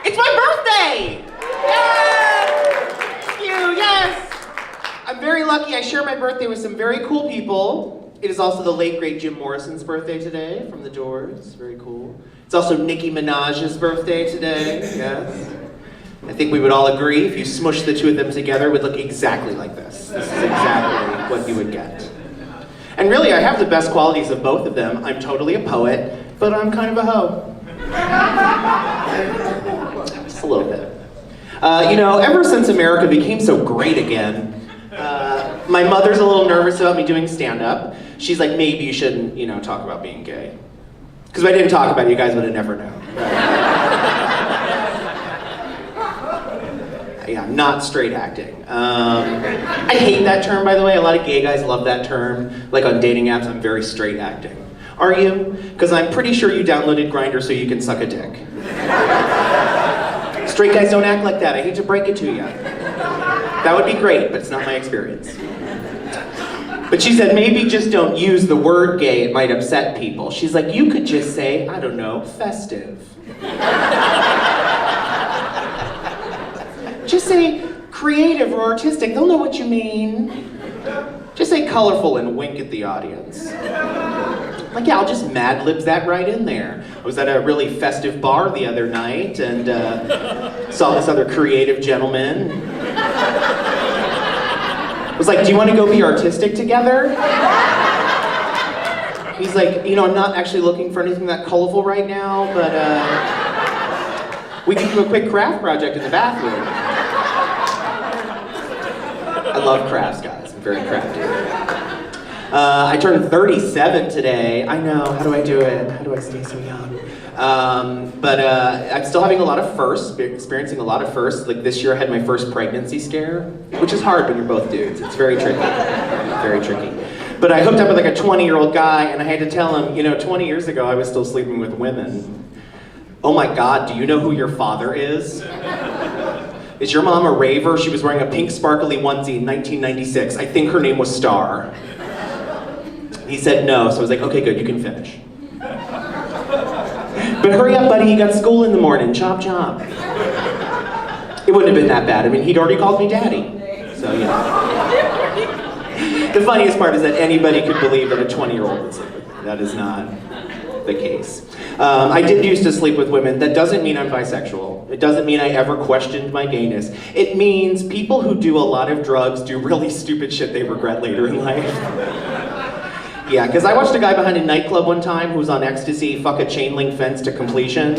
It's my birthday! Yes! Thank you, yes! I'm very lucky. I share my birthday with some very cool people. It is also the late, great Jim Morrison's birthday today from The Doors. Very cool. It's also Nicki Minaj's birthday today, yes. I think we would all agree if you smush the two of them together, it would look exactly like this. This is exactly what you would get. And really, I have the best qualities of both of them. I'm totally a poet, but I'm kind of a hoe. Just a little bit. Ever since America became so great again, my mother's a little nervous about me doing stand-up. She's like, maybe you shouldn't, talk about being gay. Because if I didn't talk about it, you guys would have never known. Yeah, not straight acting. I hate that term, by the way. A lot of gay guys love that term. Like on dating apps, I'm very straight acting. Are you? Because I'm pretty sure you downloaded Grindr so you can suck a dick. Straight guys don't act like that. I hate to break it to you. That would be great, but it's not my experience. But she said, maybe just don't use the word gay, it might upset people. She's like, you could just say, I don't know, festive. Just say creative or artistic, they'll know what you mean. Just say colorful and wink at the audience. Like, yeah, I'll just Mad Libs that right in there. I was at a really festive bar the other night and saw this other creative gentleman. I was like, do you want to go be artistic together? He's like, I'm not actually looking for anything that colorful right now, but we can do a quick craft project in the bathroom. I love crafts, guys. I'm very crafty. I turned 37 today. I know, how do I do it? How do I stay so young? But I'm still having a lot of firsts, experiencing a lot of firsts. Like this year I had my first pregnancy scare, which is hard when you're both dudes. It's very tricky, very tricky. But I hooked up with like a 20-year-old guy and I had to tell him, 20 years ago I was still sleeping with women. Oh my God, do you know who your father is? Is your mom a raver? She was wearing a pink sparkly onesie in 1996. I think her name was Star. He said no, so I was like, okay, good, you can finish. But hurry up, buddy, you got school in the morning, chop chop. It wouldn't have been that bad. I mean, he'd already called me daddy, so The funniest part is that anybody could believe that a 20-year-old would sleep with me. That is not the case. I did used to sleep with women. That doesn't mean I'm bisexual. It doesn't mean I ever questioned my gayness. It means people who do a lot of drugs do really stupid shit they regret later in life. Yeah, because I watched a guy behind a nightclub one time who was on ecstasy fuck a chain link fence to completion.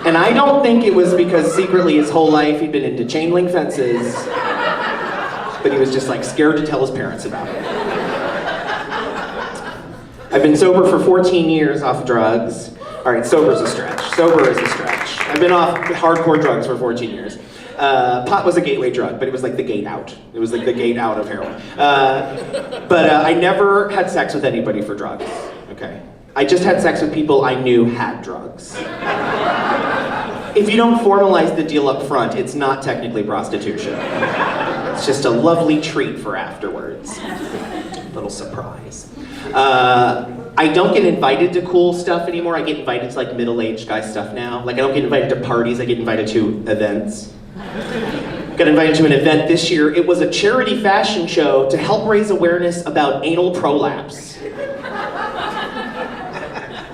And I don't think it was because secretly his whole life he'd been into chain link fences, but he was just like scared to tell his parents about it. I've been sober for 14 years off drugs. All right, sober's a stretch. Sober is a stretch. I've been off hardcore drugs for 14 years. Pot was a gateway drug, but it was like the gate out. It was like the gate out of heroin. But I never had sex with anybody for drugs, okay? I just had sex with people I knew had drugs. If you don't formalize the deal up front, it's not technically prostitution. It's just a lovely treat for afterwards. Little surprise. I don't get invited to cool stuff anymore. I get invited to like middle-aged guy stuff now. Like I don't get invited to parties, I get invited to events. Got invited to an event this year. It was a charity fashion show to help raise awareness about anal prolapse.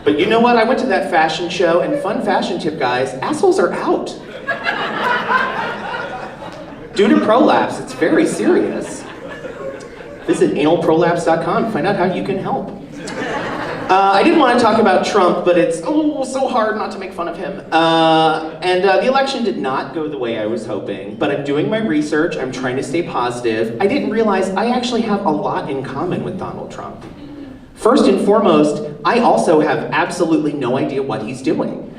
But you know what? I went to that fashion show and fun fashion tip, guys, assholes are out. Due to prolapse, it's very serious. Visit analprolapse.com to find out how you can help. I didn't want to talk about Trump, but it's so hard not to make fun of him. The election did not go the way I was hoping, but I'm doing my research, I'm trying to stay positive. I didn't realize I actually have a lot in common with Donald Trump. First and foremost, I also have absolutely no idea what he's doing.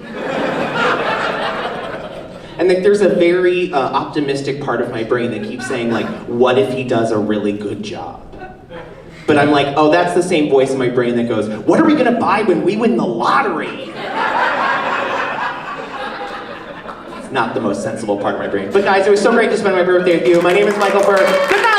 And there's a very optimistic part of my brain that keeps saying, like, what if he does a really good job? But I'm like, oh, that's the same voice in my brain that goes, what are we gonna buy when we win the lottery? It's not the most sensible part of my brain. But guys, it was so great to spend my birthday with you. My name is Michael Furr. Good night!